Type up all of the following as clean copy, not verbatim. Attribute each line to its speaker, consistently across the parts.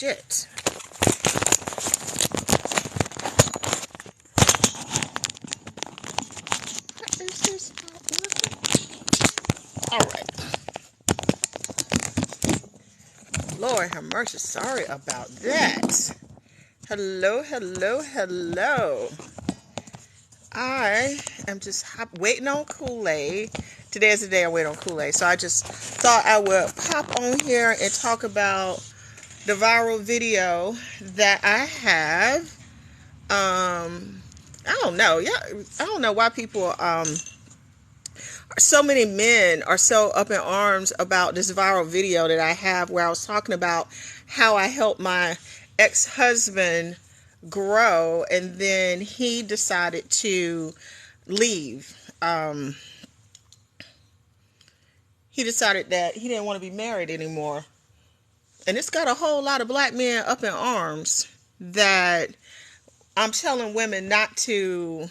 Speaker 1: shit. What is this? All right. Lord have mercy. Sorry about that. Hello, hello, hello. I am just waiting on Kool-Aid. Today is the day I wait on Kool-Aid. So I just thought I would pop on here and talk about the viral video that I have. I don't know. Yeah, I don't know why people so many men are so up in arms about this viral video that I have where I was talking about how I helped my ex-husband grow, and then he decided to leave. He decided that he didn't want to be married anymore. And it's got a whole lot of black men up in arms that I'm telling women not to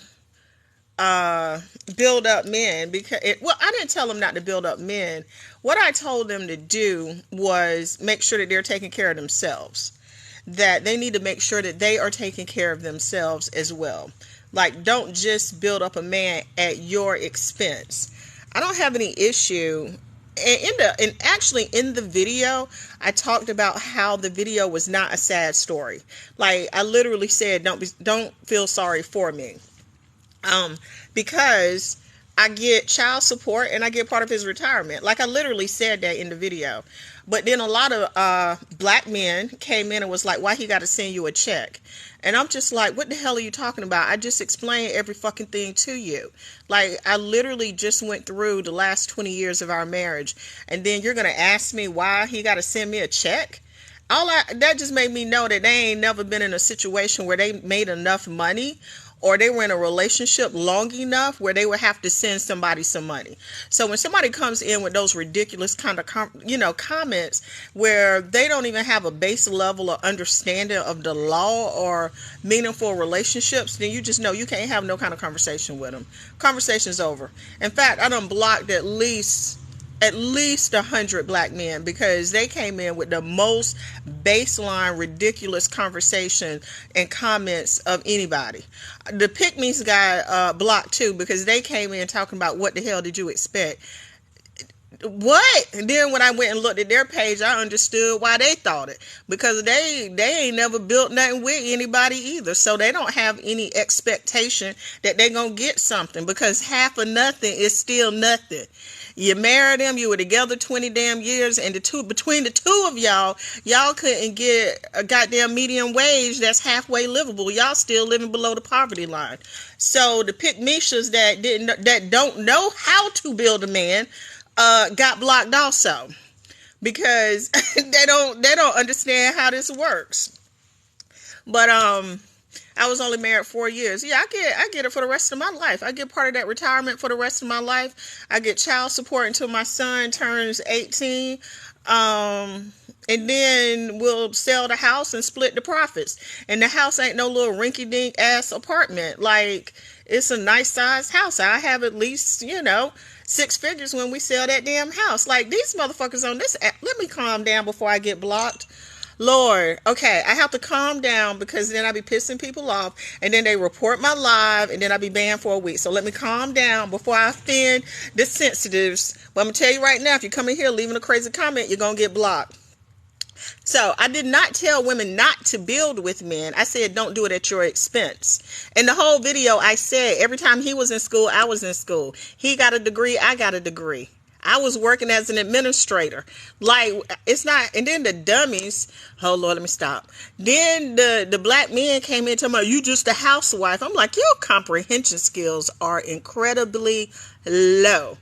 Speaker 1: build up men, because I didn't tell them not to build up men. What I told them to do was make sure that they're taking care of themselves, that they need to make sure that they are taking care of themselves as well. Like, don't just build up a man at your expense. I don't have any issue. And actually in the video, I talked about how the video was not a sad story. Like, I literally said, don't feel sorry for me. Because I get child support and I get part of his retirement. Like, I literally said that in the video. But then a lot of black men came in and was like, why he got to send you a check? And I'm just like, what the hell are you talking about? I just explained every fucking thing to you. Like, I literally just went through the last 20 years of our marriage. And then you're going to ask me why he got to send me a check? That just made me know that they ain't never been in a situation where they made enough money, or they were in a relationship long enough where they would have to send somebody some money. So when somebody comes in with those ridiculous kind of comments where they don't even have a base level of understanding of the law or meaningful relationships, then you just know you can't have no kind of conversation with them. Conversation's over. In fact, I done blocked at least 100 black men because they came in with the most baseline ridiculous conversation and comments of anybody. The pick-me's got blocked too because they came in talking about what the hell did you expect? What? And then when I went and looked at their page, I understood why they thought it, because they ain't never built nothing with anybody either, so they don't have any expectation that they gonna get something, because half of nothing is still nothing. You married them, you were together 20 damn years, and between the two of y'all couldn't get a goddamn median wage that's halfway livable. Y'all still living below the poverty line. So the pick-meshas that don't know how to build a man got blocked also, because they don't understand how this works. But I was only married 4 years. Yeah, I get it for the rest of my life. I get part of that retirement for the rest of my life. I get child support until my son turns 18. And then we'll sell the house and split the profits. And the house ain't no little rinky-dink ass apartment. Like, it's a nice sized house. I have at least, 6 figures when we sell that damn house. Like, these motherfuckers on this app. Let me calm down before I get blocked. Lord, okay, I have to calm down because then I be pissing people off, and then they report my live, and then I be banned for a week. So let me calm down before I offend the sensitives. But I'm gonna tell you right now, if you come in here leaving a crazy comment, you're gonna get blocked. So I did not tell women not to build with men. I said don't do it at your expense. In the whole video, I said every time he was in school, I was in school. He got a degree, I got a degree. I was working as an administrator. Like, it's not, and then the dummies, oh Lord, let me stop. Then the black men came in talking about, you just a housewife. I'm like, your comprehension skills are incredibly low.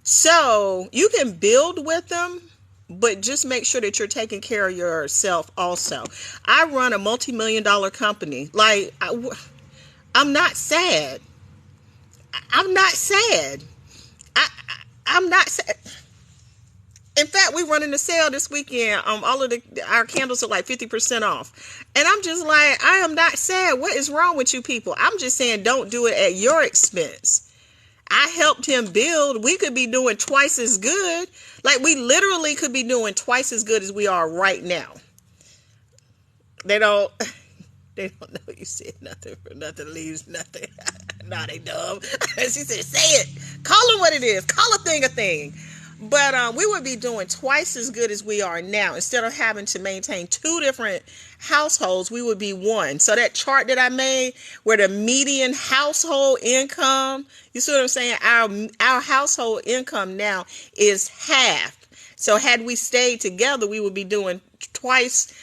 Speaker 1: So you can build with them, but just make sure that you're taking care of yourself also. I run a multi-million-dollar company. Like, I'm not sad. I'm not sad. I'm not sad. In fact, we're running a sale this weekend. All of our candles are like 50% off. And I'm just like, I am not sad. What is wrong with you people? I'm just saying don't do it at your expense. I helped him build. We could be doing twice as good. Like, we literally could be doing twice as good as we are right now. They don't. They don't know you said nothing for nothing leaves nothing. Nah, they dumb. She said, say it. Call it what it is. Call a thing a thing. But we would be doing twice as good as we are now. Instead of having to maintain two different households, we would be one. So that chart that I made where the median household income, you see what I'm saying? Our household income now is half. So had we stayed together, we would be doing twice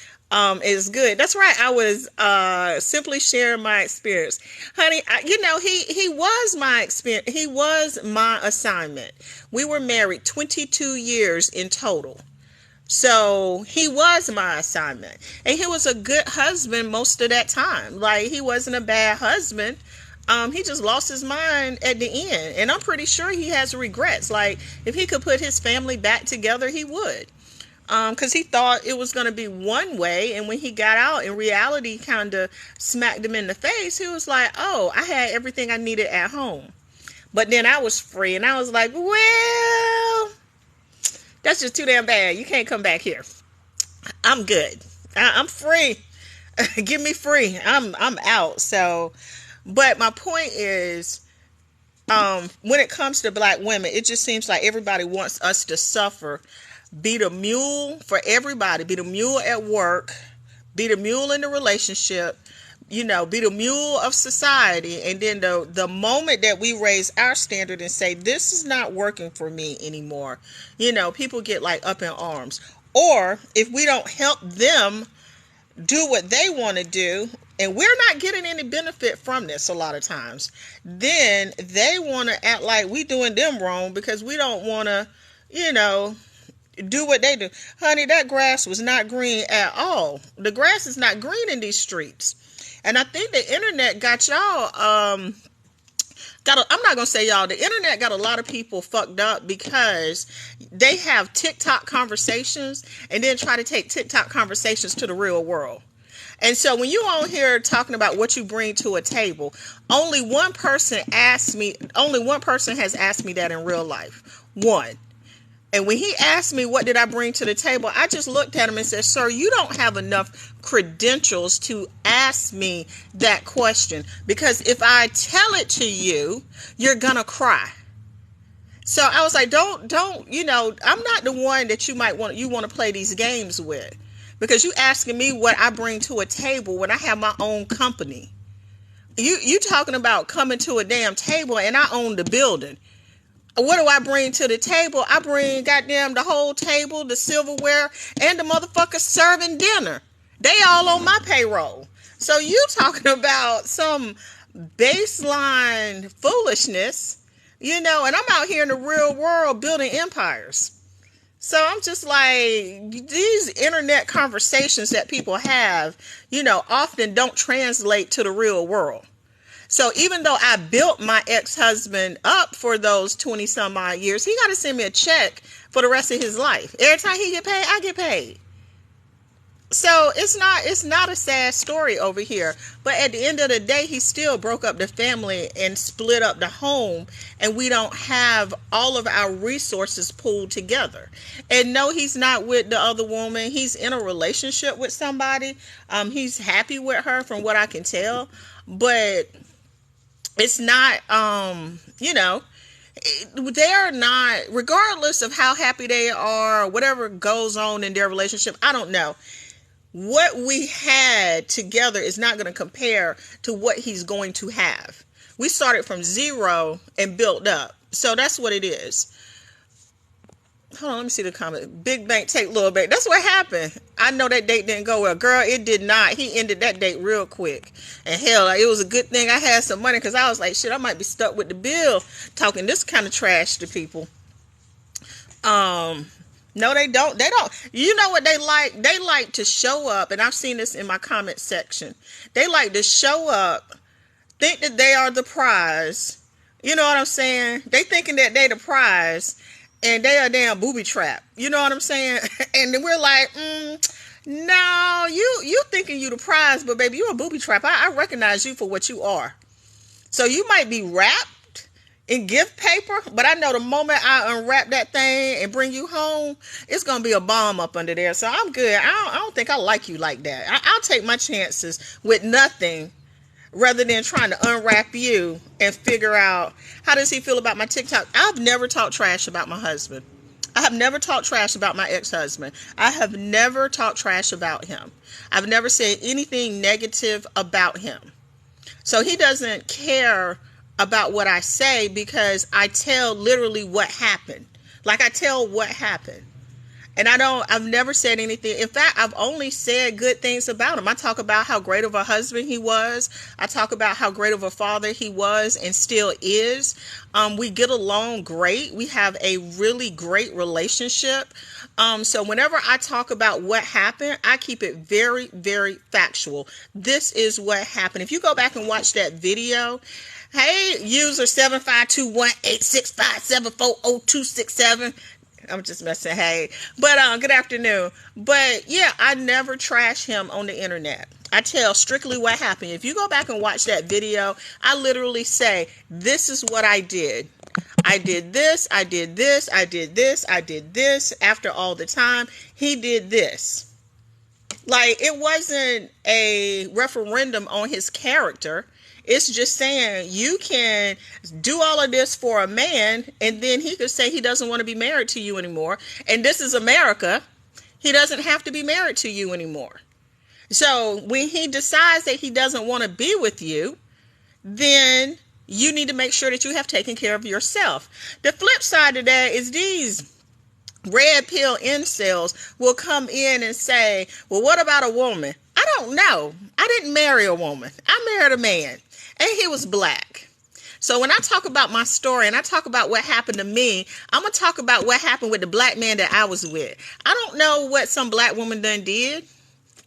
Speaker 1: is good. That's right. I was simply sharing my experience, honey. He was my experience. He was my assignment. We were married 22 years in total. So he was my assignment, and he was a good husband most of that time. Like, he wasn't a bad husband. He just lost his mind at the end, and I'm pretty sure he has regrets. Like, if he could put his family back together, he would. Because he thought it was going to be one way, and when he got out and reality kind of smacked him in the face, he was like, oh, I had everything I needed at home. But then I was free, and I was like, well, that's just too damn bad. You can't come back here. I'm good. I'm free. Give me free. I'm out. So, but my point is, when it comes to Black women, it just seems like everybody wants us to suffer. Be the mule for everybody. Be the mule at work. Be the mule in the relationship. Be the mule of society. And then the moment that we raise our standard and say, this is not working for me anymore, people get like up in arms. Or if we don't help them do what they want to do, and we're not getting any benefit from this a lot of times, then they want to act like we doing them wrong because we don't want to, do what they do. Honey, that grass was not green at all. The grass is not green in these streets. And I think the internet got y'all, I'm not going to say y'all, the internet got a lot of people fucked up because they have TikTok conversations and then try to take TikTok conversations to the real world. And so when you on here talking about what you bring to a table, only one person has asked me that in real life. One. And when he asked me what did I bring to the table, I just looked at him and said, sir, you don't have enough credentials to ask me that question, because if I tell it to you, you're gonna cry. So I was like, don't, I'm not the one that you want to play these games with, because you asking me what I bring to a table when I have my own company. You talking about coming to a damn table and I own the building. What do I bring to the table? I bring goddamn the whole table, the silverware, and the motherfuckers serving dinner. They all on my payroll. So you talking about some baseline foolishness, and I'm out here in the real world building empires. So I'm just like, these internet conversations that people have, often don't translate to the real world. So even though I built my ex-husband up for those 20 some odd years, he got to send me a check for the rest of his life. Every time he get paid, I get paid. So it's not a sad story over here. But at the end of the day, he still broke up the family and split up the home. And we don't have all of our resources pooled together. And no, he's not with the other woman. He's in a relationship with somebody. He's happy with her from what I can tell. But it's not, they are not, regardless of how happy they are, or whatever goes on in their relationship, I don't know. What we had together is not going to compare to what he's going to have. We started from zero and built up. So that's what it is. Hold on, let me see the comment. Big bank take little bank. That's what happened. I know that date didn't go well. Girl, it did not. He ended that date real quick. And hell, it was a good thing I had some money, because I was like, shit, I might be stuck with the bill talking this kind of trash to people. No, they don't. They don't. You know what they like? They like to show up, and I've seen this in my comment section. They like to show up, think that they are the prize. You know what I'm saying? They thinking that they the prize, and they are damn booby trap. You know what I'm saying? And then we're like, no, you thinking you the prize, but baby, you a booby trap. I recognize you for what you are. So you might be wrapped, in gift paper, but I know the moment I unwrap that thing and bring you home, it's gonna be a bomb up under there. So I'm good. I don't think I like you like that. I'll take my chances with nothing rather than trying to unwrap you and figure out how does he feel about my TikTok. I've never talked trash about my husband. I have never talked trash about my ex-husband. I have never talked trash about him. I've never said anything negative about him. So he doesn't care about what I say because I tell literally what happened. Like I tell what happened. And I've never said anything. In fact, I've only said good things about him. I talk about how great of a husband he was. I talk about how great of a father he was and still is. We get along great. We have a really great relationship. So whenever I talk about what happened, I keep it very, very factual. This is what happened. If you go back and watch that video, hey, user 75218657400267. I'm just messing. Hey, but good afternoon. But yeah, I never trash him on the internet. I tell strictly what happened. If you go back and watch that video, I literally say, this is what I did. I did this, I did this, I did this, I did this. After all the time, he did this. Like, it wasn't a referendum on his character. It's just saying you can do all of this for a man and then he could say he doesn't want to be married to you anymore. And this is America. He doesn't have to be married to you anymore. So when he decides that he doesn't want to be with you, then you need to make sure that you have taken care of yourself. The flip side of that is these red pill incels will come in and say, well, what about a woman? I don't know. I didn't marry a woman. I married a man. And he was black. So when I talk about my story and I talk about what happened to me, I'm going to talk about what happened with the black man that I was with. I don't know what some black woman done did.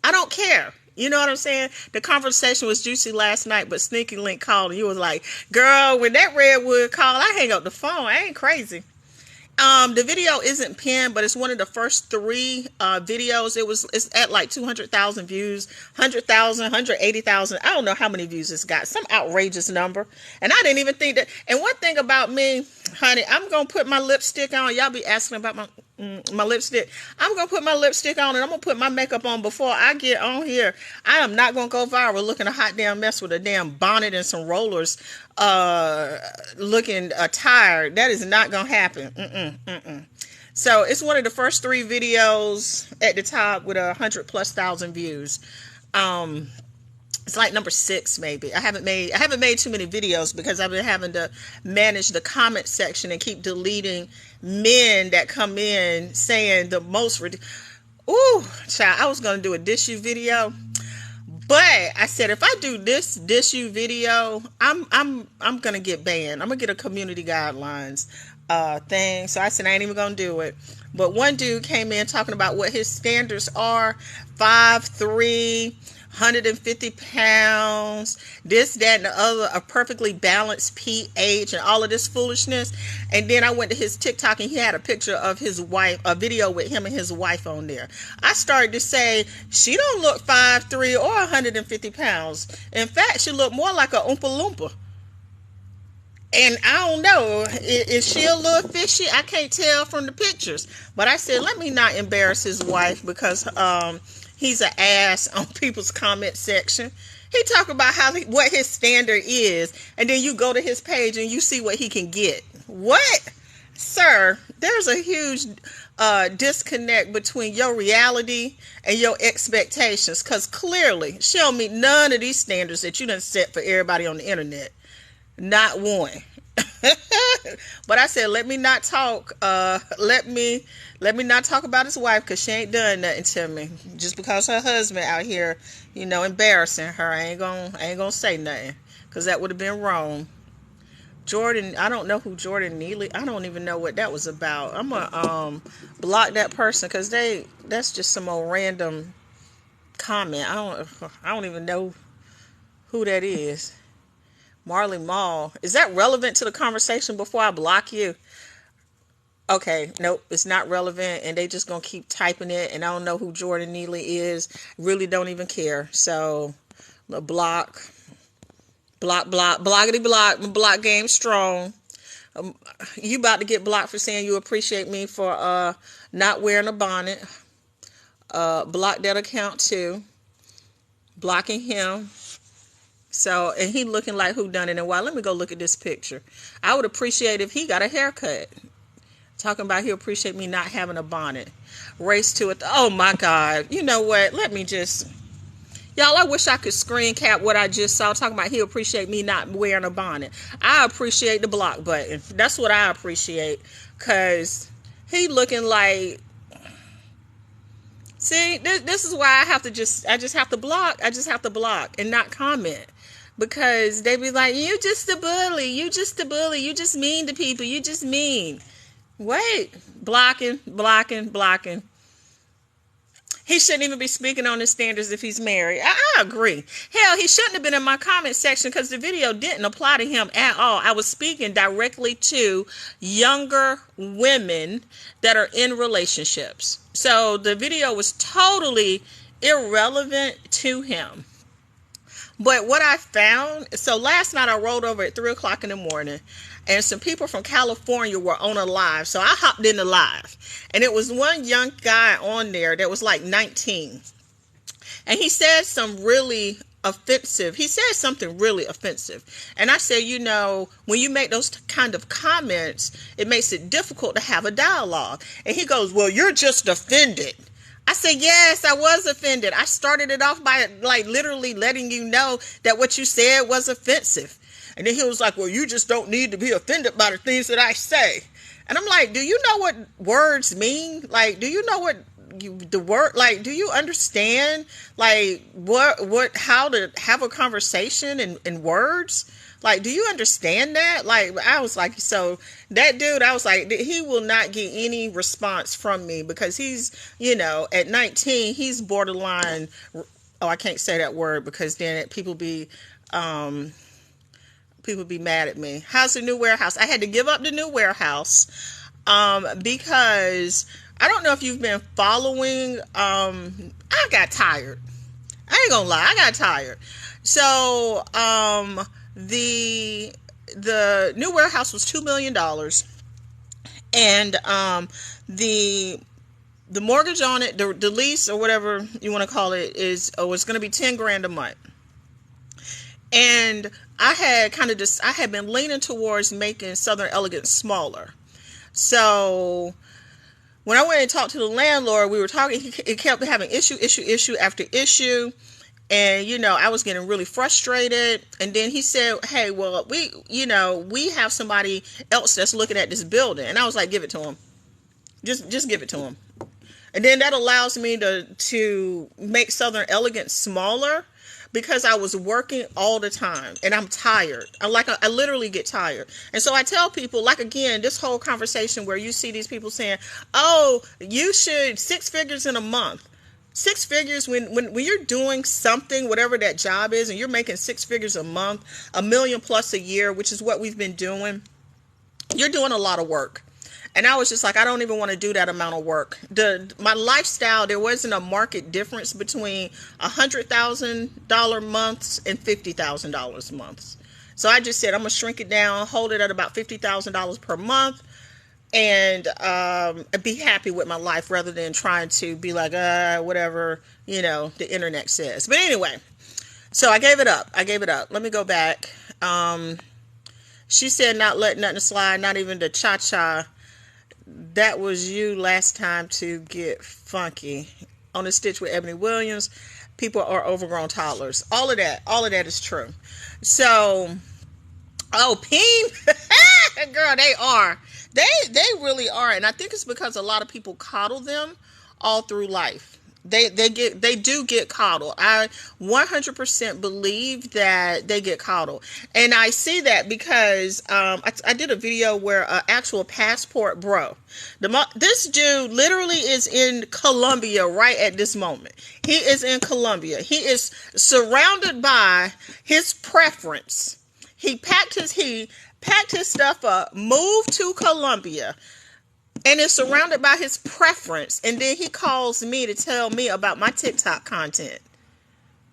Speaker 1: I don't care. You know what I'm saying? The conversation was juicy last night, but Sneaky Link called and he was like, girl, when that redwood called, I hang up the phone. I ain't crazy. The video isn't pinned, but it's one of the first 3 videos. It's at like 200,000 views, 100,000, 180,000. I don't know how many views it's got. Some outrageous number. And I didn't even think that. And one thing about me, honey, I'm going to put my lipstick on. Y'all be asking about my lipstick. I'm going to put my lipstick on and I'm going to put my makeup on before I get on here. I am not going to go viral looking a hot damn mess with a damn bonnet and some rollers looking tired. That is not going to happen. So it's one of the first 3 videos at the top with 100,000+ views. It's like number 6 maybe. I haven't made too many videos because I've been having to manage the comment section and keep deleting men that come in saying the most ooh, child, I was going to do a dish you video. But I said, if I do this dish you video, I'm going to get banned. I'm going to get a community guidelines thing. So I said, I ain't even going to do it. But one dude came in talking about what his standards are. 5'3", 150 pounds, this, that, and the other, a perfectly balanced pH and all of this foolishness. And then I went to his TikTok and he had a picture of his wife, a video with him and his wife on there. I started to say, she don't look 5'3" or 150 pounds. In fact, she looked more like a Oompa Loompa. And I don't know, is she a little fishy? I can't tell from the pictures. But I said, let me not embarrass his wife because he's an ass on people's comment section. He talk about what his standard is, and then you go to his page and you see what he can get. What? Sir, there's a huge disconnect between your reality and your expectations, because clearly she don't meet none of these standards that you done set for everybody on the internet. Not one. But I said, let me not talk. Let me not talk about his wife because she ain't done nothing to me. Just because her husband out here, embarrassing her, I ain't gonna say nothing because that would have been wrong. Jordan, I don't know who Jordan Neely. I don't even know what that was about. I'm gonna block that person because that's just some old random comment. I don't even know who that is. Marley Mall. Is that relevant to the conversation before I block you? Okay, nope, it's not relevant, and they just gonna keep typing it, and I don't know who Jordan Neely is. Really don't even care. So, block, blockity block. My block game strong. Um, you about to get blocked for saying you appreciate me for not wearing a bonnet. Block that account too. Blocking him. So, and he looking like who done it and why. Let me go look at this picture. I would appreciate if he got a haircut. Talking about he appreciate me not having a bonnet. Race to it. Oh my God. You know what? Let me just... Y'all, I wish I could screen cap what I just saw. Talking about he appreciate me not wearing a bonnet. I appreciate the block button. That's what I appreciate. Because he looking like... See, this is why I just have to block. I just have to block and not comment. Because they be like, you just a bully. You just a bully. You just mean to people. You just mean. Wait. Blocking, blocking, blocking. He shouldn't even be speaking on his standards if he's married. I agree. Hell, he shouldn't have been in my comment section because the video didn't apply to him at all. I was speaking directly to younger women that are in relationships. So the video was totally irrelevant to him. But what I found, so last night I rolled over at 3 o'clock in the morning and some people from California were on a live. So I hopped in the live and it was one young guy on there that was like 19. And he said something really offensive. And I said, you know, when you make those kind of comments, it makes it difficult to have a dialogue. And he goes, well, you're just offended. I said, yes, I was offended. I started it off by like literally letting you know that what you said was offensive. And then he was like, well, you just don't need to be offended by the things that I say. And I'm like, do you know what words mean? Like, do you know what the word, like, do you understand like how to have a conversation in words? Like, do you understand that? Like, I was like, so that dude, I was like, he will not get any response from me because he's, you know, at 19, he's borderline. Oh, I can't say that word because then people be mad at me. How's the new warehouse? I had to give up the new warehouse because I don't know if you've been following. I got tired. I ain't gonna lie. I got tired. So, the new warehouse was $2 million. And, the mortgage on it, the lease or whatever you want to call it was going to be 10 grand a month. And I had been leaning towards making Southern Elegance smaller. So when I went and talked to the landlord, we were talking, it kept having issue after issue. And, you know, I was getting really frustrated. And then he said, hey, well, we have somebody else that's looking at this building. And I was like, give it to him. Just give it to him. And then that allows me to make Southern Elegance smaller because I was working all the time and I'm tired. I literally get tired. And so I tell people, like, again, this whole conversation where you see these people saying, oh, you should 6 figures in a month. 6 figures when you're doing something, whatever that job is, and you're making 6 figures a month, $1 million plus a year, which is what we've been doing, you're doing a lot of work. And I was just like, I don't even want to do that amount of work. My lifestyle, there wasn't a market difference between $100,000 months and $50,000 months. So I just said, I'm going to shrink it down, hold it at about $50,000 per month, and be happy with my life rather than trying to be like, whatever, the internet says. But anyway, so I gave it up. Let me go back. She said not letting nothing slide, not even the cha-cha. That was you last time to get funky. On the Stitch with Ebony Williams, people are overgrown toddlers. All of that is true. So, Peen, girl, they are. They really are. And I think it's because a lot of people coddle them all through life. They do get coddled. I 100% believe that they get coddled. And I see that because I did a video where an actual passport bro. This dude literally is in Colombia right at this moment. He is in Colombia. He is surrounded by his preference. He packed his stuff up, moved to Colombia, and is surrounded by his preference. And then he calls me to tell me about my TikTok content.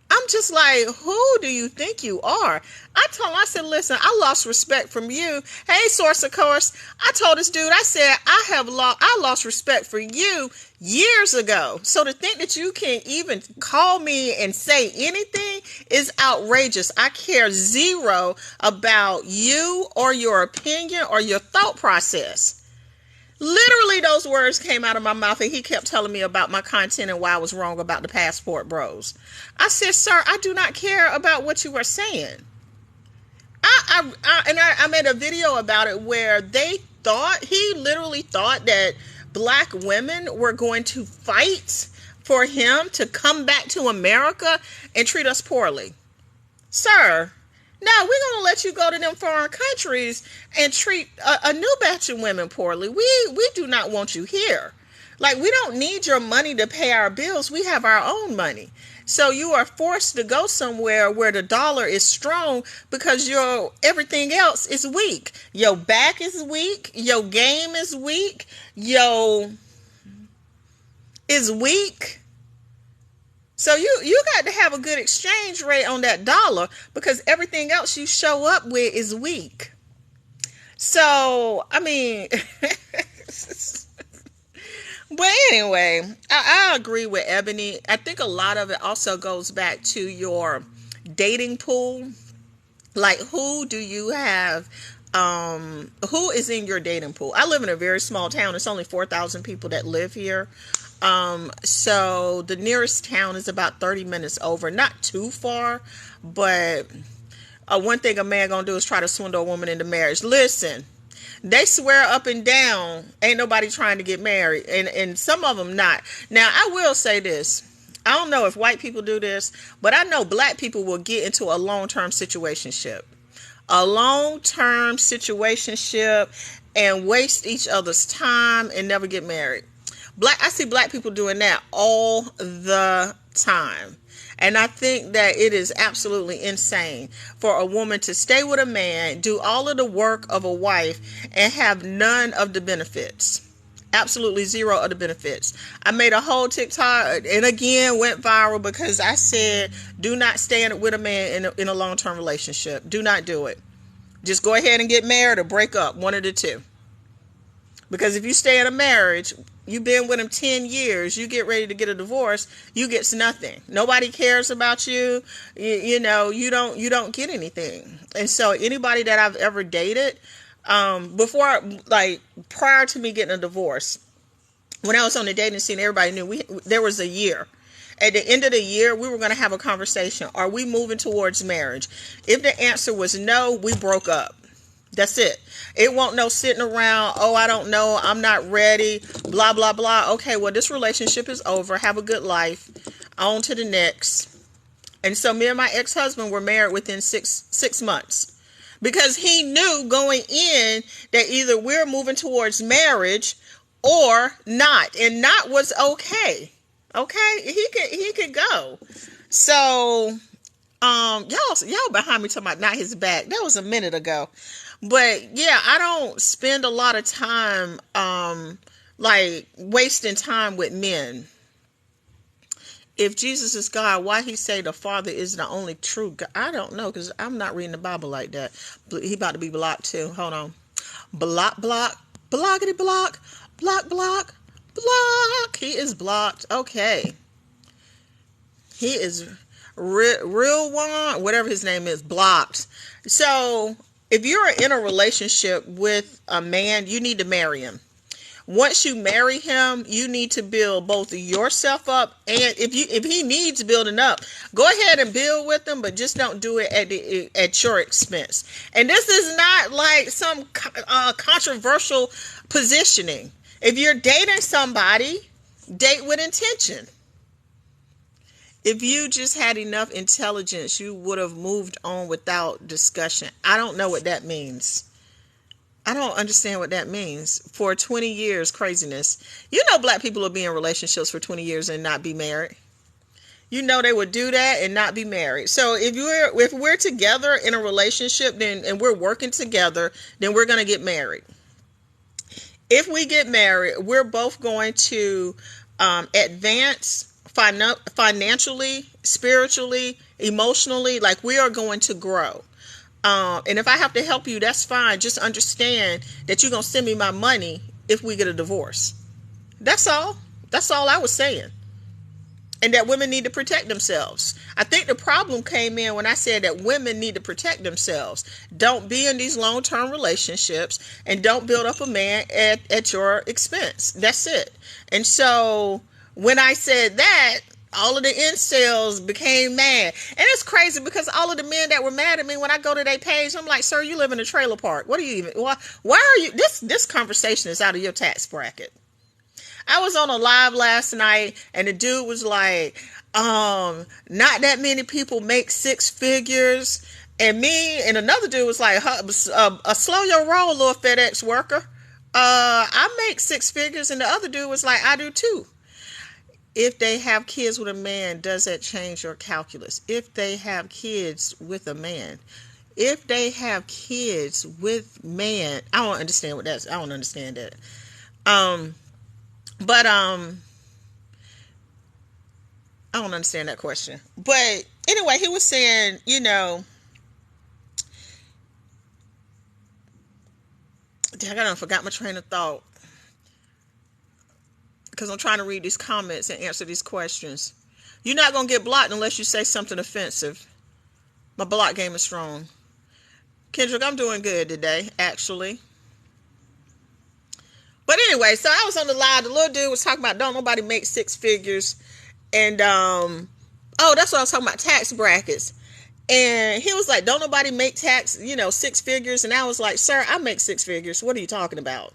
Speaker 1: I'm just like, who do you think you are? I told him, I said, listen, I lost respect from you. Hey, source of course. I told this dude, I said, I lost respect for you years ago. So to think that you can even call me and say anything is outrageous. I care zero about you or your opinion or your thought process. Literally, those words came out of my mouth, and he kept telling me about my content and why I was wrong about the passport bros. I said, sir, I do not care about what you are saying. I made a video about it where he literally thought that black women were going to fight for him to come back to America and treat us poorly. Sir, now we're going to let you go to them foreign countries and treat a new batch of women poorly. We do not want you here. Like, we don't need your money to pay our bills. We have our own money. So you are forced to go somewhere where the dollar is strong because everything else is weak. Your back is weak. Your game is weak. Is weak. So you got to have a good exchange rate on that dollar because everything else you show up with is weak. So, I mean, but anyway, I agree with Ebony. I think a lot of it also goes back to your dating pool. Like, who do you have? Who is in your dating pool? I live in a very small town. It's only 4,000 people that live here. So the nearest town is about 30 minutes over, not too far, but one thing a man gonna do is try to swindle a woman into marriage. Listen, they swear up and down ain't nobody trying to get married, and some of them not. Now, I will say this. I don't know if white people do this, but I know black people will get into a long-term situationship. And waste each other's time and never get married. I see black people doing that all the time. And I think that it is absolutely insane for a woman to stay with a man, do all of the work of a wife, and have none of the benefits. Absolutely zero of the benefits. I made a whole TikTok and again went viral because I said, do not stay with a man in a long-term relationship. Do not do it. Just go ahead and get married or break up, one of the two. Because if you stay in a marriage, you've been with him 10 years, you get ready to get a divorce, you get nothing. Nobody cares about you. You don't get anything. And so anybody that I've ever dated, prior to me getting a divorce, when I was on the dating scene, everybody knew there was a year. At the end of the year, we were going to have a conversation. Are we moving towards marriage? If the answer was no, we broke up. That's it. It won't no sitting around, oh, I don't know, I'm not ready, blah, blah, blah. Okay, well, this relationship is over. Have a good life. On to the next. And so me and my ex-husband were married within six months. Because he knew going in that either we're moving towards marriage or not. And not was okay. Okay? He could go. So, y'all behind me talking about not his back. That was a minute ago. But yeah, I don't spend a lot of time, wasting time with men. If Jesus is God, why he say the Father is the only true God? I don't know, because I'm not reading the Bible like that. He about to be blocked too. Hold on. Blockity block. He is blocked. Okay. He is real one, whatever his name is, blocked. So if you're in a relationship with a man, you need to marry him. Once you marry him, you need to build both yourself up, and if he needs building up, go ahead and build with him, but just don't do it at your expense. And this is not like some controversial positioning. If you're dating somebody, date with intention. If you just had enough intelligence, you would have moved on without discussion. I don't know what that means. I don't understand what that means. For 20 years, craziness. You know, black people will be in relationships for 20 years and not be married. You know they would do that and not be married. So if we're together in a relationship, and we're working together, then we're going to get married. If we get married, we're both going to advance financially, spiritually, emotionally, like we are going to grow. And if I have to help you, that's fine. Just understand that you're going to send me my money if we get a divorce. That's all. That's all I was saying. And that women need to protect themselves. I think the problem came in when I said that women need to protect themselves. Don't be in these long-term relationships and don't build up a man at your expense. That's it. And so when I said that, all of the incels became mad. And it's crazy because all of the men that were mad at me, when I go to their page, I'm like, sir, you live in a trailer park. What are you even, why are you, this conversation is out of your tax bracket. I was on a live last night and the dude was like, not that many people make six figures. And me and another dude was like, slow your roll, little FedEx worker. I make six figures. And the other dude was like, I do too. If they have kids with a man, does that change your calculus? If they have kids with a man, if they have kids with man, I don't understand what that's, I don't understand that. But I don't understand that question. But anyway, he was saying, you know, I forgot my train of thought because I'm trying to read these comments and answer these questions. You're not going to get blocked unless you say something offensive. My block game is strong. Kendrick, I'm doing good today, actually. But anyway, so I was on the live. The little dude was talking about don't nobody make six figures. And, that's what I was talking about, tax brackets. And he was like, don't nobody make six figures. And I was like, sir, I make six figures. What are you talking about?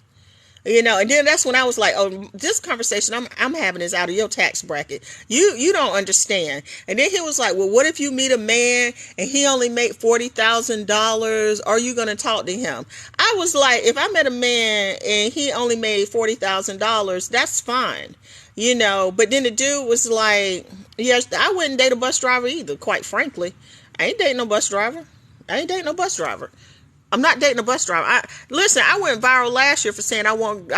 Speaker 1: You know, and then that's when I was like, oh, this conversation I'm having is out of your tax bracket. You don't understand. And then he was like, well, what if you meet a man and he only made $40,000? Are you going to talk to him? I was like, if I met a man and he only made $40,000, that's fine. You know, but then the dude was like, yes, I wouldn't date a bus driver either, quite frankly. I ain't dating no bus driver. I'm not dating a bus driver. I went viral last year for saying I won't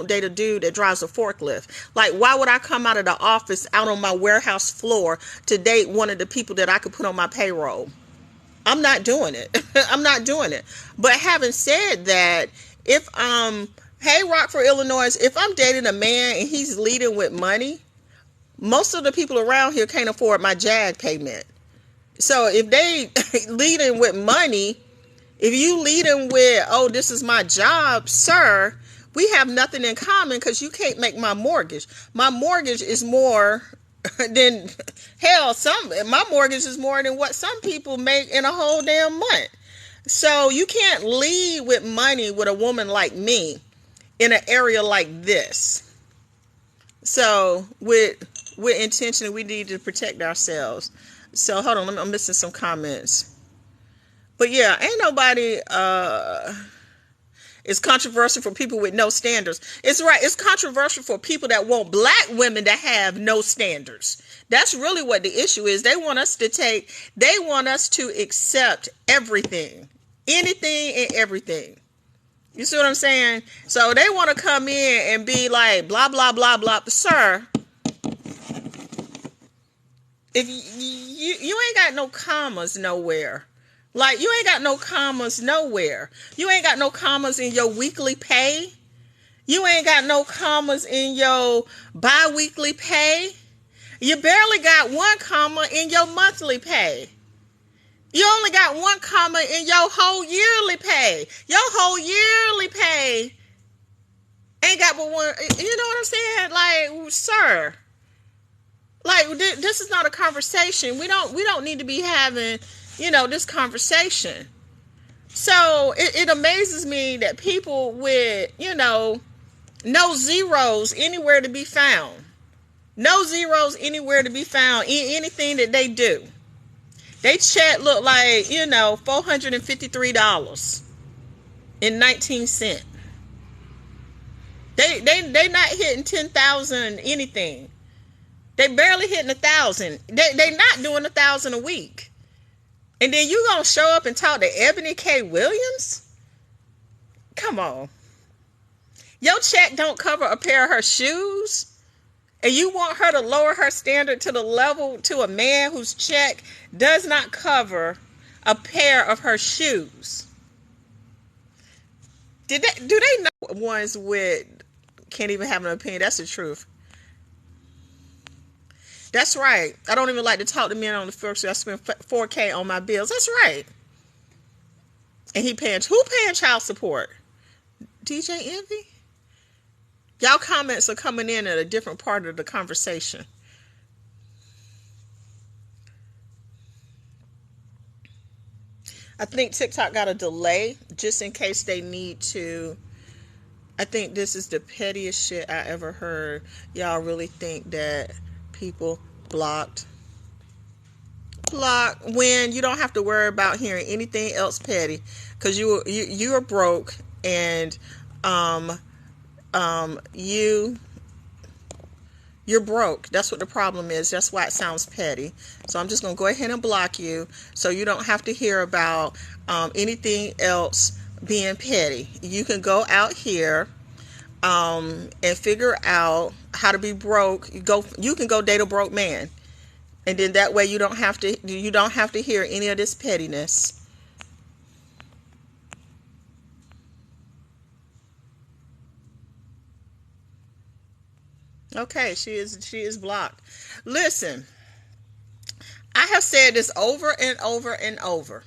Speaker 1: date a dude that drives a forklift. Like, why would I come out of the office out on my warehouse floor to date one of the people that I could put on my payroll? I'm not doing it. I'm not doing it. But having said that, if hey, Rockford, Illinois, if I'm dating a man and he's leading with money, most of the people around here can't afford my JAG payment. So if they leading with money, if you leading with, oh, this is my job, sir, we have nothing in common because you can't make my mortgage. My mortgage is more than, hell, my mortgage is more than what some people make in a whole damn month. So you can't lead with money with a woman like me in an area like this. So with intention, we need to protect ourselves. So hold on, I'm missing some comments. But yeah, ain't nobody, it's controversial for people with no standards. It's right. It's controversial for people that want black women to have no standards. That's really what the issue is. They want us to accept everything, anything and everything. You see what I'm saying? So they want to come in and be like, blah, blah, blah, blah. Sir, if you ain't got no commas nowhere. Like, you ain't got no commas nowhere. You ain't got no commas in your weekly pay. You ain't got no commas in your bi-weekly pay. You barely got one comma in your monthly pay. You only got one comma in your whole yearly pay. Your whole yearly pay ain't got but one. You know what I'm saying? Like, sir, like, this is not a conversation. We don't need to be having, this conversation. So it amazes me that people with, no zeros anywhere to be found. No zeros anywhere to be found in anything that they do. They check look like, $453.19. They not hitting 10,000 anything. They barely hitting 1,000. They not doing 1,000 a week. And then you gonna show up and talk to Ebony K. Williams? Come on. Your check don't cover a pair of her shoes. And you want her to lower her standard to the level to a man whose check does not cover a pair of her shoes. Do they know ones with can't even have an opinion? That's the truth. That's right. I don't even like to talk to men on the first. I spend $4K on my bills. That's right. And who paying child support? DJ Envy? Y'all comments are coming in at a different part of the conversation. I think TikTok got a delay just in case they need to. I think this is the pettiest shit I ever heard. Y'all really think that people block when you don't have to worry about hearing anything else petty, because you're broke, and you're broke. That's what the problem is. That's why it sounds petty. So I'm just going to go ahead and block you so you don't have to hear about anything else being petty. You can go out here and figure out how to be broke. You can go date a broke man. And then that way you don't have to hear any of this pettiness. Okay, she is blocked. Listen, I have said this over and over and over.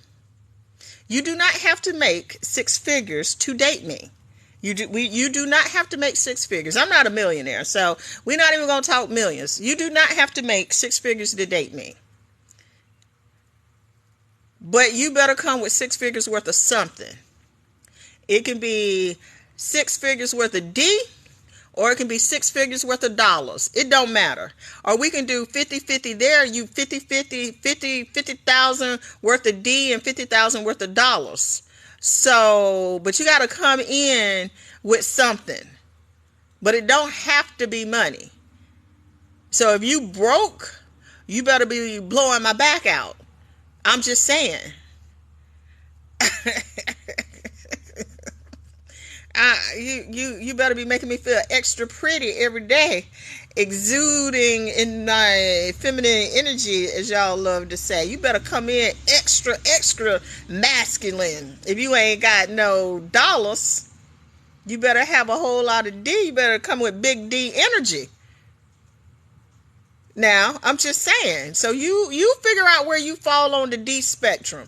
Speaker 1: You do not have to make six figures to date me. You do not have to make six figures. I'm not a millionaire, so we're not even going to talk millions. You do not have to make six figures to date me. But you better come with six figures worth of something. It can be six figures worth of D, or it can be six figures worth of dollars. It don't matter. Or we can do 50-50 there. You 50,000 worth of D and 50,000 worth of dollars. So, but you got to come in with something. But it don't have to be money. So if you broke, you better be blowing my back out. I'm just saying. You better be making me feel extra pretty every day, exuding in my feminine energy, as y'all love to say. You better come in extra masculine. If you ain't got no dollars, you better have a whole lot of D. You better come with big D energy. Now, I'm just saying. So you figure out where you fall on the D spectrum.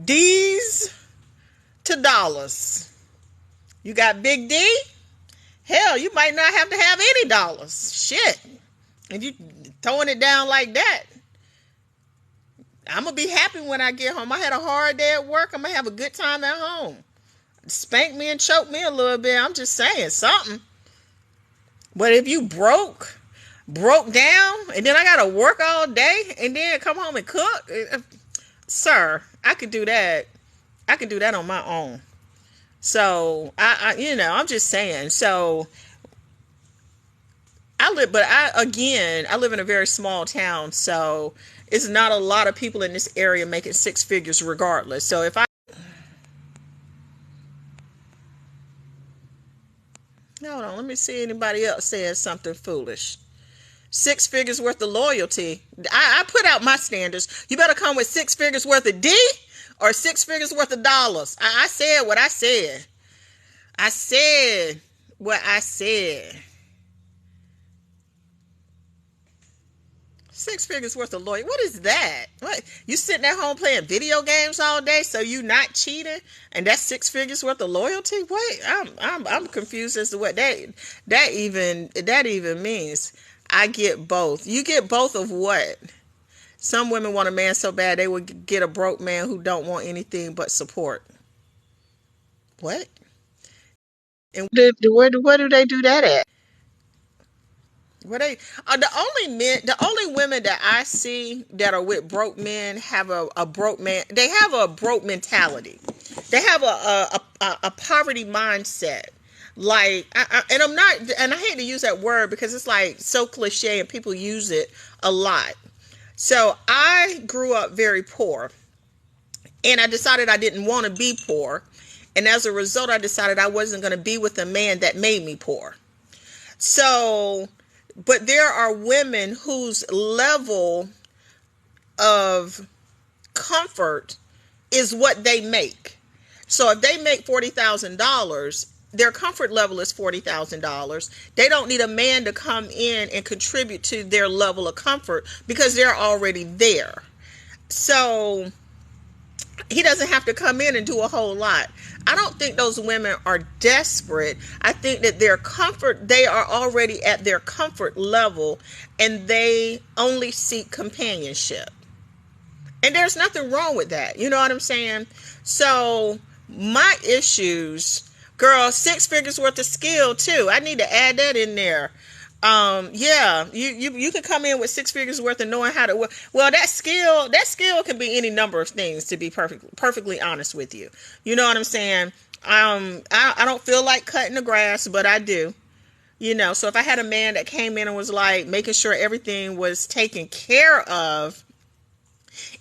Speaker 1: D's to dollars. You got big D? Hell, you might not have to have any dollars. Shit. If you throwing it down like that, I'm going to be happy when I get home. I had a hard day at work. I'm going to have a good time at home. Spank me and choke me a little bit. I'm just saying something. But if you broke down, and then I got to work all day and then come home and cook, sir, I could do that. I could do that on my own. So I'm just saying. So I live in a very small town, so it's not a lot of people in this area making six figures regardless. So hold on, let me see anybody else says something foolish. Six figures worth of loyalty. I put out my standards. You better come with six figures worth of D or six figures worth of dollars. I said what I said. I said what I said. Six figures worth of loyalty. What is that? What? You sitting at home playing video games all day, so you not cheating, and that's six figures worth of loyalty? Wait, I'm confused as to what that even means. I get both. You get both of what? Some women want a man so bad they would get a broke man who don't want anything but support. What? And where do they do that at? Where they the only women that I see that are with broke men have a broke man. They have a broke mentality. They have a poverty mindset. Like, and I hate to use that word because it's like so cliche and people use it a lot. So I grew up very poor, and I decided I didn't want to be poor. And as a result, I decided I wasn't going to be with a man that made me poor. So But there are women whose level of comfort is what they make. So if they make $40,000, their comfort level is $40,000. They don't need a man to come in and contribute to their level of comfort because they're already there. So he doesn't have to come in and do a whole lot. I don't think those women are desperate. I think that they are already at their comfort level and they only seek companionship. And there's nothing wrong with that. You know what I'm saying? So my issues, girl, 6 figures worth of skill too. I need to add that in there. Yeah, you can come in with 6 figures worth of knowing how to work. Well, that skill can be any number of things, to be perfectly honest with you. You know what I'm saying? I don't feel like cutting the grass, but I do. You know, so if I had a man that came in and was like making sure everything was taken care of,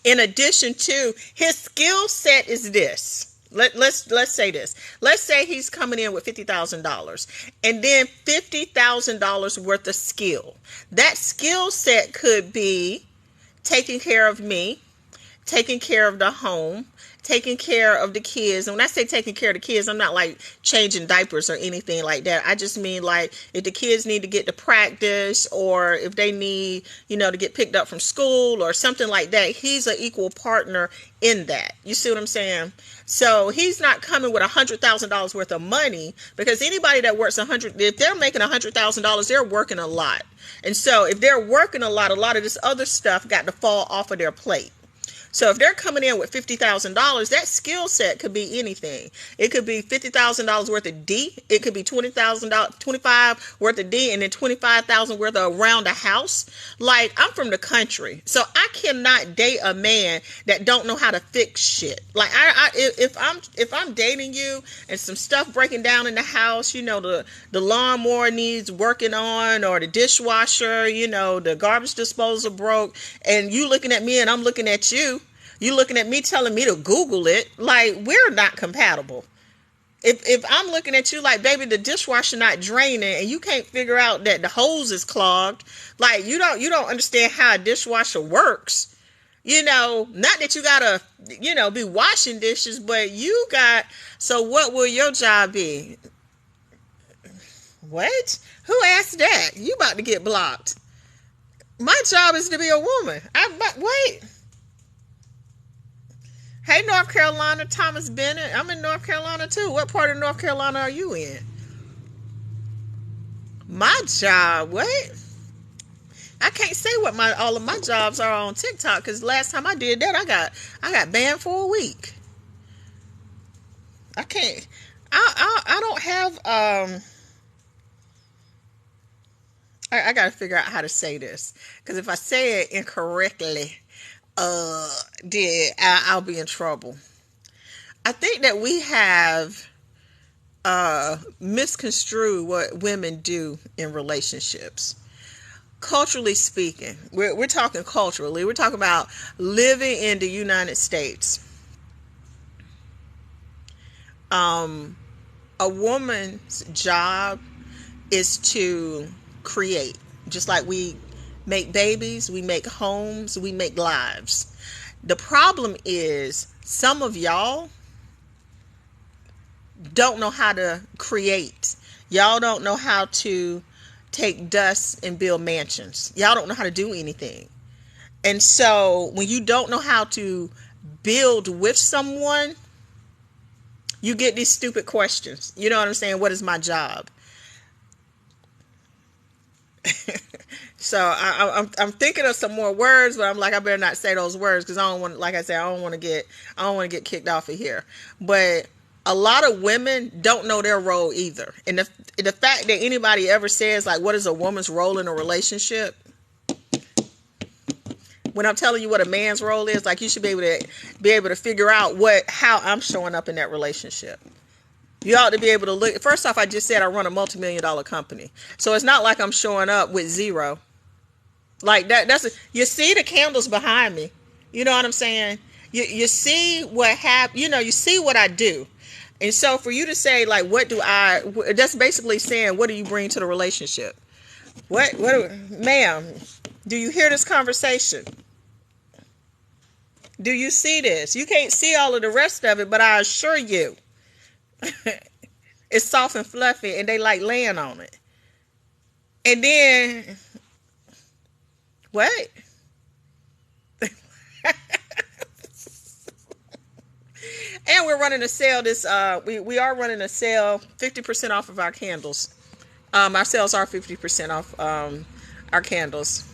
Speaker 1: in addition to his skill set is this. Let's say this. Let's say he's coming in with $50,000 and then $50,000 worth of skill. That skill set could be taking care of me, taking care of the home, taking care of the kids. And when I say taking care of the kids, I'm not like changing diapers or anything like that. I just mean like if the kids need to get to practice or if they need, to get picked up from school or something like that, he's an equal partner in that. You see what I'm saying? So he's not coming with $100,000 worth of money, because anybody that works if they're making $100,000, they're working a lot. And so if they're working a lot of this other stuff got to fall off of their plate. So if they're coming in with $50,000, that skill set could be anything. It could be $50,000 worth of D. It could be $25 worth of D, and then $25,000 worth of around the house. Like, I'm from the country, so I cannot date a man that don't know how to fix shit. Like, if I'm dating you and some stuff breaking down in the house, the lawnmower needs working on, or the dishwasher, the garbage disposal broke, and you looking at me and I'm looking at you. You looking at me telling me to Google it, like, we're not compatible. If I'm looking at you like, baby, the dishwasher not draining and you can't figure out that the hose is clogged, like, you don't understand how a dishwasher works. Not that you gotta, be washing dishes, but so what will your job be? What? Who asked that? You about to get blocked. My job is to be a woman. Wait. Hey, North Carolina, Thomas Bennett. I'm in North Carolina too. What part of North Carolina are you in? My job, what? I can't say what all of my jobs are on TikTok, because last time I did that, I got banned for a week. I can't. I don't have. I got to figure out how to say this, because if I say it incorrectly, I'll be in trouble. I think that we have misconstrued what women do in relationships. Culturally speaking, we're talking culturally. We're talking about living in the United States. A woman's job is to create, just like we make babies, we make homes, we make lives. The problem is some of y'all don't know how to create. Y'all don't know how to take dust and build mansions. Y'all don't know how to do anything. And so when you don't know how to build with someone, you get these stupid questions. You know what I'm saying? What is my job? So I'm thinking of some more words, but I'm like, I better not say those words, because I don't want, like I said, I don't want to get kicked off of here. But a lot of women don't know their role either. And the fact that anybody ever says, like, what is a woman's role in a relationship? When I'm telling you what a man's role is, like, you should be able to figure out how I'm showing up in that relationship. You ought to be able to look. First off, I just said I run a multi-million-dollar company. So it's not like I'm showing up with zero. Like that. You see the candles behind me. You know what I'm saying? You see what happens. You see what I do. And so for you to say, like, that's basically saying, what do you bring to the relationship? Ma'am, do you hear this conversation? Do you see this? You can't see all of the rest of it, but I assure you, it's soft and fluffy, and they like laying on it. And then, what? And we're running a sale. We are running a sale, 50% off of our candles. Our sales are 50% off our candles.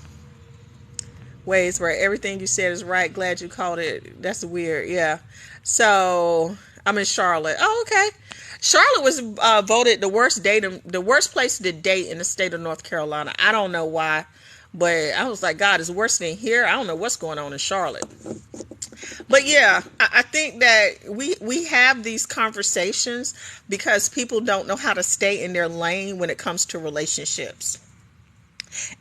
Speaker 1: Ways where everything you said is right. Glad you called it. That's weird. Yeah. So I'm in Charlotte. Oh, okay. Charlotte was voted the worst place to date in the state of North Carolina. I don't know why, but I was like, God, it's worse than here. I don't know what's going on in Charlotte. But yeah, I think that we have these conversations because people don't know how to stay in their lane when it comes to relationships.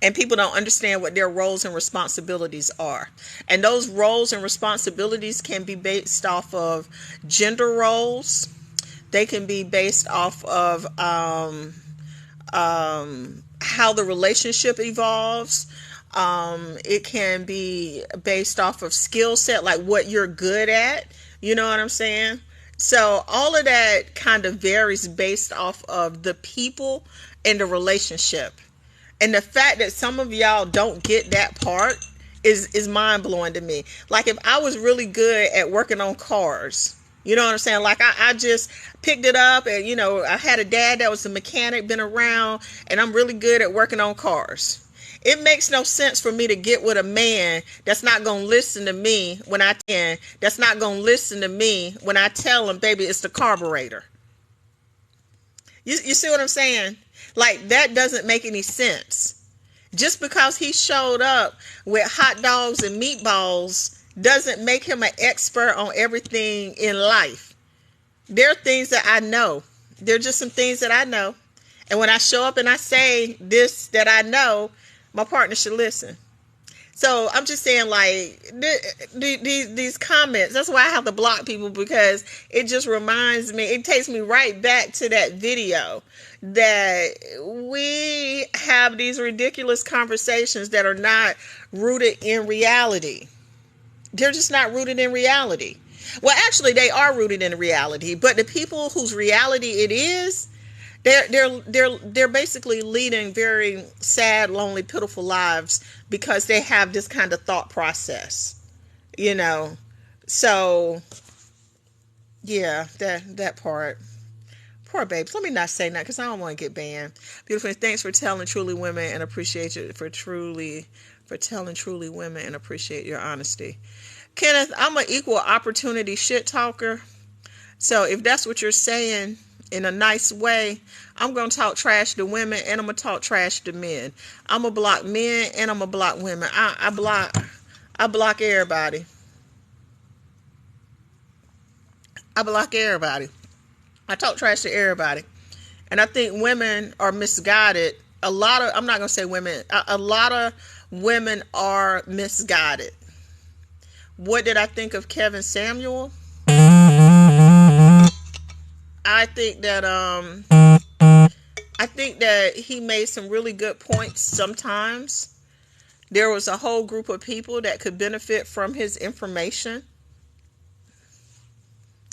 Speaker 1: And people don't understand what their roles and responsibilities are. And those roles and responsibilities can be based off of gender roles. They can be based off of how the relationship evolves. It can be based off of skill set, like what you're good at. You know what I'm saying? So all of that kind of varies based off of the people in the relationship. And the fact that some of y'all don't get that part is mind blowing to me. Like if I was really good at working on cars, you know what I'm saying? Like I just picked it up and, I had a dad that was a mechanic, been around, and I'm really good at working on cars. It makes no sense for me to get with a man that's not going to listen to me when that's not going to listen to me when I tell him, baby, it's the carburetor. You see what I'm saying? Like, that doesn't make any sense. Just because he showed up with hot dogs and meatballs doesn't make him an expert on everything in life. There are things that I know. There are just some things that I know. And when I show up and I say this that I know, my partner should listen. So I'm just saying, like, these comments, that's why I have to block people, because it just reminds me, it takes me right back to that video, that we have these ridiculous conversations that are not rooted in reality. They're just not rooted in reality. Well, actually, they are rooted in reality, but the people whose reality it is, they're basically leading very sad, lonely, pitiful lives because they have this kind of thought process, So, yeah, that part. Poor babes. Let me not say that because I don't want to get banned. Beautiful. Thanks for telling truly women and appreciate you for telling truly women and appreciate your honesty. Kenneth, I'm an equal opportunity shit talker. So if that's what you're saying, in a nice way, I'm going to talk trash to women and I'm going to talk trash to men. I'm going to block men and I'm going to block women. I block everybody. I block everybody. I talk trash to everybody. And I think women are misguided. I'm not going to say women. A lot of women are misguided. What did I think of Kevin Samuel? I think that he made some really good points sometimes. There was a whole group of people that could benefit from his information.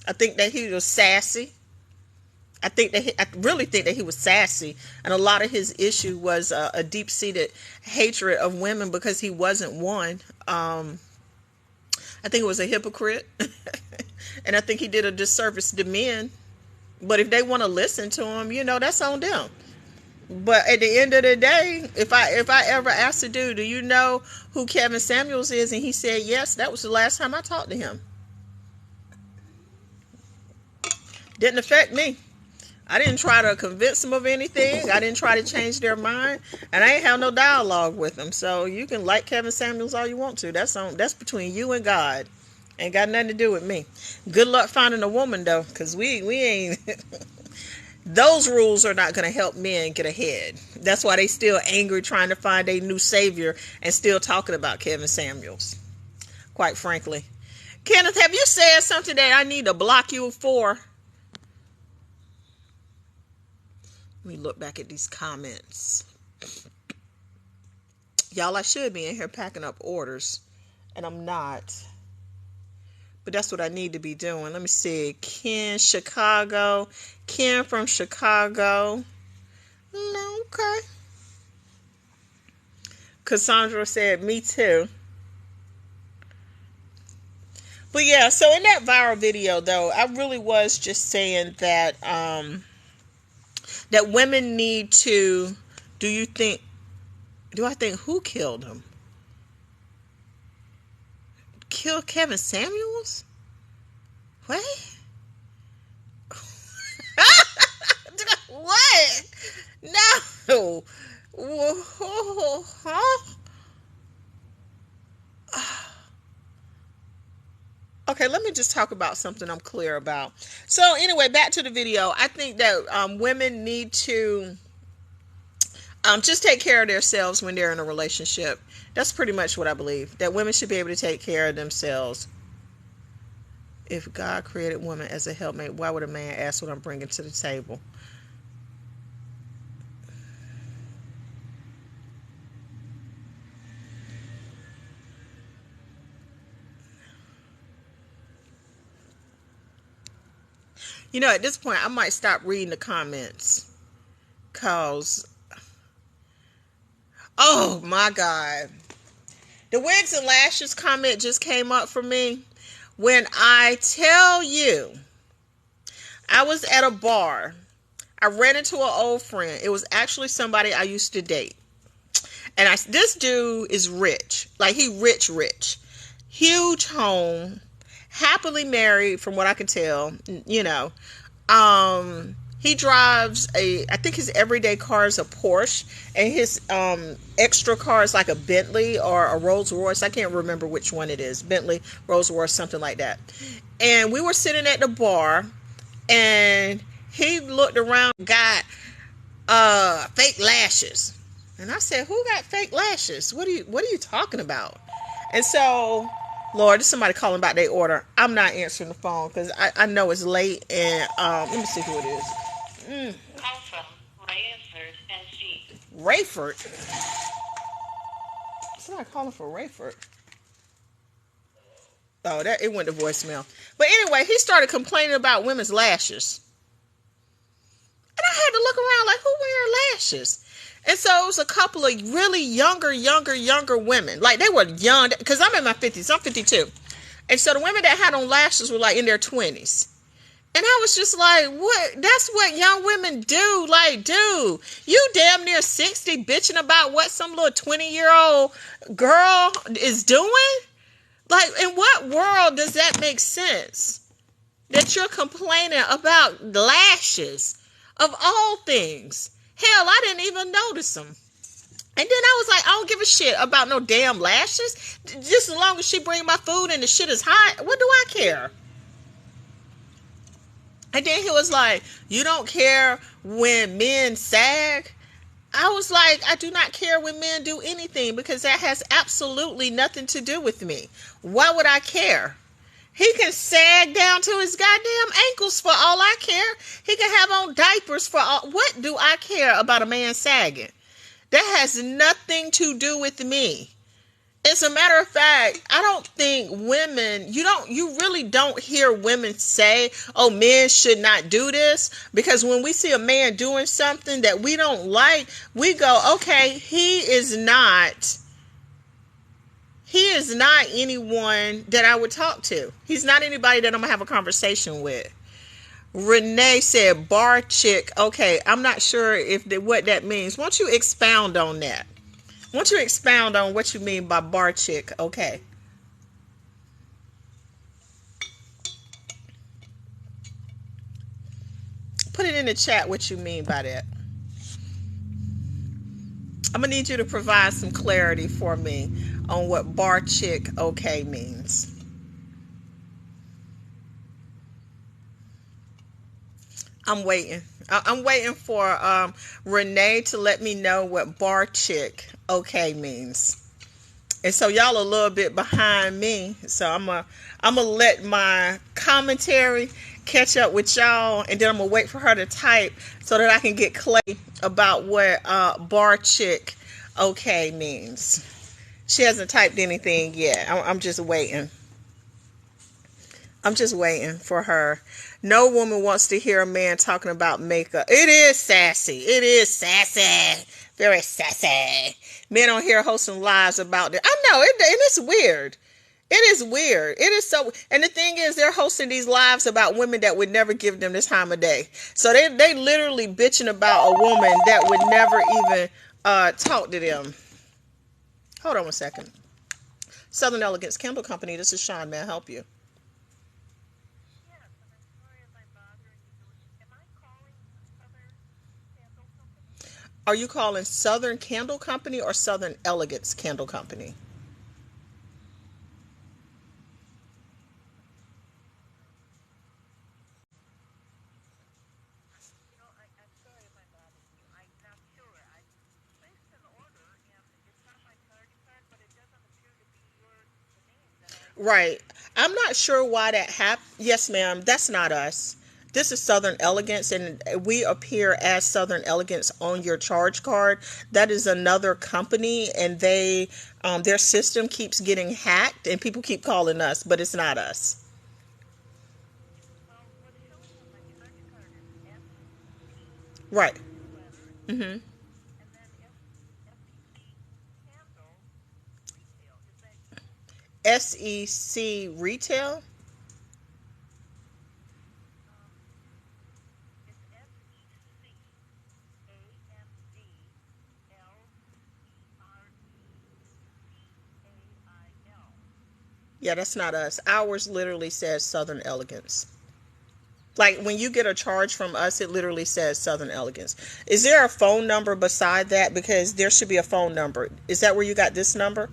Speaker 1: I think that he was sassy. I really think that he was sassy. And a lot of his issue was a deep-seated hatred of women because he wasn't one. I think it was a hypocrite. And I think he did a disservice to men. But if they want to listen to him, that's on them. But at the end of the day, if I ever asked a dude, do you know who Kevin Samuels is? And he said yes, that was the last time I talked to him. Didn't affect me. I didn't try to convince them of anything. I didn't try to change their mind. And I ain't have no dialogue with them. So you can like Kevin Samuels all you want to. That's between you and God. Ain't got nothing to do with me. Good luck finding a woman, though, because we ain't... Those rules are not going to help men get ahead. That's why they still angry trying to find a new savior and still talking about Kevin Samuels. Quite frankly. Kenneth, have you said something that I need to block you for? Let me look back at these comments. Y'all, I should be in here packing up orders, and I'm not. But that's what I need to be doing. Let me see. Ken, Chicago. Ken from Chicago. No, okay. Cassandra said, me too. But yeah, so in that viral video, though, I really was just saying that that women need to, do I think who killed him? Killed Kevin Samuels? What? What? No. Huh? Okay, let me just talk about something I'm clear about. So anyway, back to the video. I think that women need to just take care of themselves when they're in a relationship. That's pretty much what I believe. That women should be able to take care of themselves. If God created woman as a helpmate, why would a man ask what I'm bringing to the table? You know, at this point, I might stop reading the comments. Cause, oh my God. The wigs and lashes comment just came up for me. When I tell you, I was at a bar. I ran into an old friend. It was actually somebody I used to date. And this dude is rich. Like, he rich. Huge home. Happily married, from what I can tell. You know. He drives I think his everyday car is a Porsche, and his extra car is like a Bentley or a Rolls Royce. I can't remember which one it is. Bentley, Rolls Royce, something like that. And we were sitting at the bar, and he looked around, got fake lashes. And I said, who got fake lashes? What are you talking about? And so, Lord, there's somebody calling about their order. I'm not answering the phone because I know it's late. And let me see who it is.
Speaker 2: Call from Rayford SG.
Speaker 1: Rayford? Somebody calling for Rayford. Oh, it went to voicemail. But anyway, he started complaining about women's lashes. And I had to look around like, who wearing lashes? And so it was a couple of really younger women. Like, they were young, because I'm in my 50s. I'm 52. And so the women that had on lashes were like in their 20s. And I was just like, what? That's what young women do. Like, dude, you damn near 60 bitching about what some little 20-year-old girl is doing? Like, in what world does that make sense? That you're complaining about lashes of all things. Hell, I didn't even notice them. And then I was like, I don't give a shit about no damn lashes. Just as long as she bring my food and the shit is hot, what do I care? And then he was like, you don't care when men sag? I was like, I do not care when men do anything because that has absolutely nothing to do with me. Why would I care? He can sag down to his goddamn ankles for all I care. He can have on diapers for all. What do I care about a man sagging? That has nothing to do with me. As a matter of fact, I don't think women, you really don't hear women say, oh, men should not do this. Because when we see a man doing something that we don't like, we go, okay, he is not anyone that I would talk to. He's not anybody that I'm going to have a conversation with. Renee said, bar chick. Okay, I'm not sure what that means. Won't you expound on that? Won't you expound on what you mean by bar chick? Okay. Put it in the chat what you mean by that. I'm going to need you to provide some clarity for me on what bar chick okay means. I'm waiting. I'm waiting for Renee to let me know what bar chick okay means. And so y'all a little bit behind me. So I'm gonna let my commentary catch up with y'all, and then I'm gonna wait for her to type so that I can get clarity about what bar chick okay means. She hasn't typed anything yet. I'm just waiting. I'm just waiting for her. No woman wants to hear a man talking about makeup. It is sassy. It is sassy. Very sassy. Men on here hosting lives about it. I know, and it's weird. It is weird. It is so. And the thing is, they're hosting these lives about women that would never give them this time of day. So they literally bitching about a woman that would never even talk to them. Hold on one second. Southern Elegance Candle Company. This is Sean. May I help you?
Speaker 2: Yes, and I'm sorry if I'm bothering you. Am I calling Southern Candle Company?
Speaker 1: Are you calling Southern Candle Company or Southern Elegance Candle Company?
Speaker 2: I'm sorry if I'm bothering you. I'm not sure. I placed an order, and it's on my card card, but it doesn't appear to be the name that I.
Speaker 1: Right. I'm not sure why that happened. Yes, ma'am. That's not us. This is Southern Elegance, and we appear as Southern Elegance on your charge card. That is another company, and their system keeps getting hacked, and people keep calling us, but it's not us.
Speaker 2: Well, what's showing on my charge card is SC,
Speaker 1: Right.
Speaker 2: two letters,
Speaker 1: Mm-hmm.
Speaker 2: and then SEC Candle Retail. Is that you?
Speaker 1: SEC Retail.
Speaker 2: Um, it's SECANDLERETAIL.
Speaker 1: Yeah, that's not us. Ours literally says Southern Elegance. Like when you get a charge from us, it literally says Southern Elegance. Is there a phone number beside that? Because there should be a phone number. Is that where you got this number?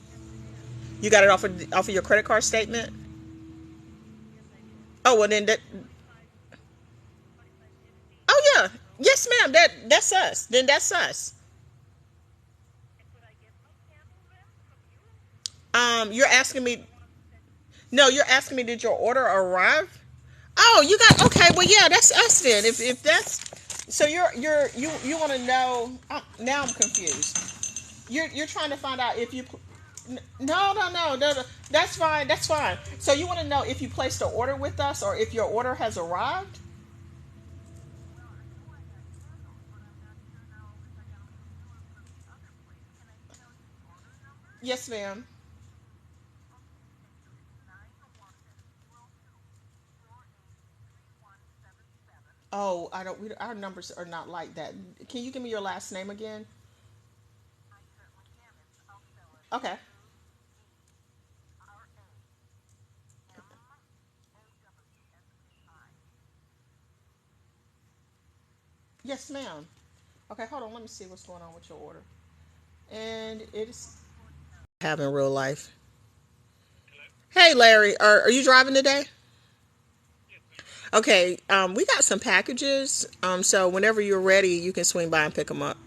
Speaker 2: Yes, it is.
Speaker 1: You got it off of your credit card statement?
Speaker 2: Yes, I did.
Speaker 1: Oh well, then that.
Speaker 2: 25, 2550.
Speaker 1: Oh yeah,
Speaker 2: So,
Speaker 1: yes ma'am. That's us. Then that's us.
Speaker 2: and could I get some candles then from you?
Speaker 1: You're asking
Speaker 2: Or do
Speaker 1: me.
Speaker 2: I want to send?
Speaker 1: No, you're asking me. Did your order arrive? Oh, you got okay. Well, yeah, that's us then. If that's so, you want to know? Now I'm confused. You're trying to find out if you. No. That's fine. That's fine. So you want to know if you placed an order with us or if your order has arrived?
Speaker 2: Well, I know I got candles, but I'm not sure now if I got a refiller from the other place. Can I tell you the order number?
Speaker 1: Yes, ma'am.
Speaker 2: Okay, thank you. It's 910-202-483177.
Speaker 1: Oh, I don't. Our numbers are not like that. Can you give me your last name again?
Speaker 2: I certainly can. I'll spell it.
Speaker 1: Okay.
Speaker 2: ADRAMAWI.
Speaker 1: Yes, ma'am. Okay, hold on. Let me see what's going on with your order. And it's having real life. Hey, Larry, are you driving today? Okay, we got some packages. So whenever you're ready, you can swing by and pick them up.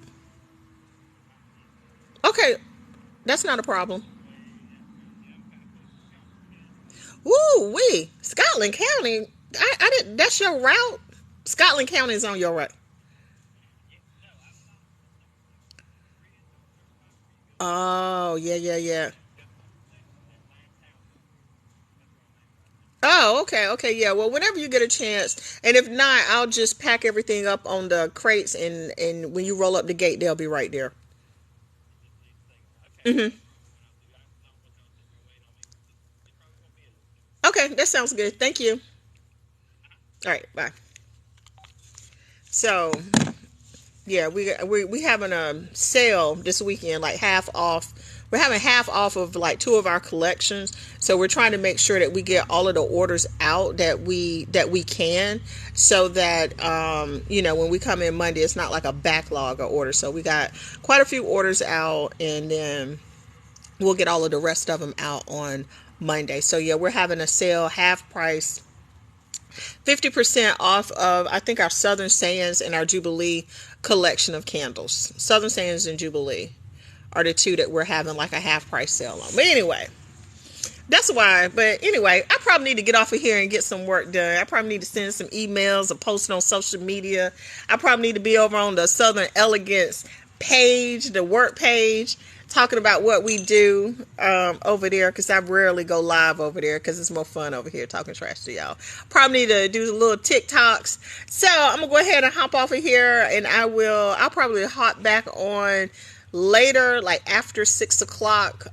Speaker 1: Okay, that's not a problem. Woo wee, Scotland County. I didn't. That's your route. Scotland County is on your route. Oh yeah. Oh, okay, yeah. Well, whenever you get a chance, and if not, I'll just pack everything up on the crates, and when you roll up the gate, they'll be right there. Hmm. Okay, that sounds good. Thank you. All right, bye. So yeah, we having a sale this weekend, like half off. We're having half off of like two of our collections, so we're trying to make sure that we get all of the orders out that we can, so that when we come in Monday, it's not like a backlog of orders. So we got quite a few orders out, and then we'll get all of the rest of them out on Monday. So yeah, we're having a sale, half price, 50% off of, I think, our Southern Sands and our Jubilee collection of candles. Southern Sands and Jubilee are the two that we're having like a half price sale on. But anyway, that's why. But anyway, I probably need to get off of here and get some work done. I probably need to send some emails or post on social media. I probably need to be over on the Southern Elegance page, the work page, talking about what we do over there, because I rarely go live over there because it's more fun over here talking trash to y'all. Probably need to do little TikToks. So I'm gonna go ahead and hop off of here, and I'll probably hop back on later, like after 6 o'clock.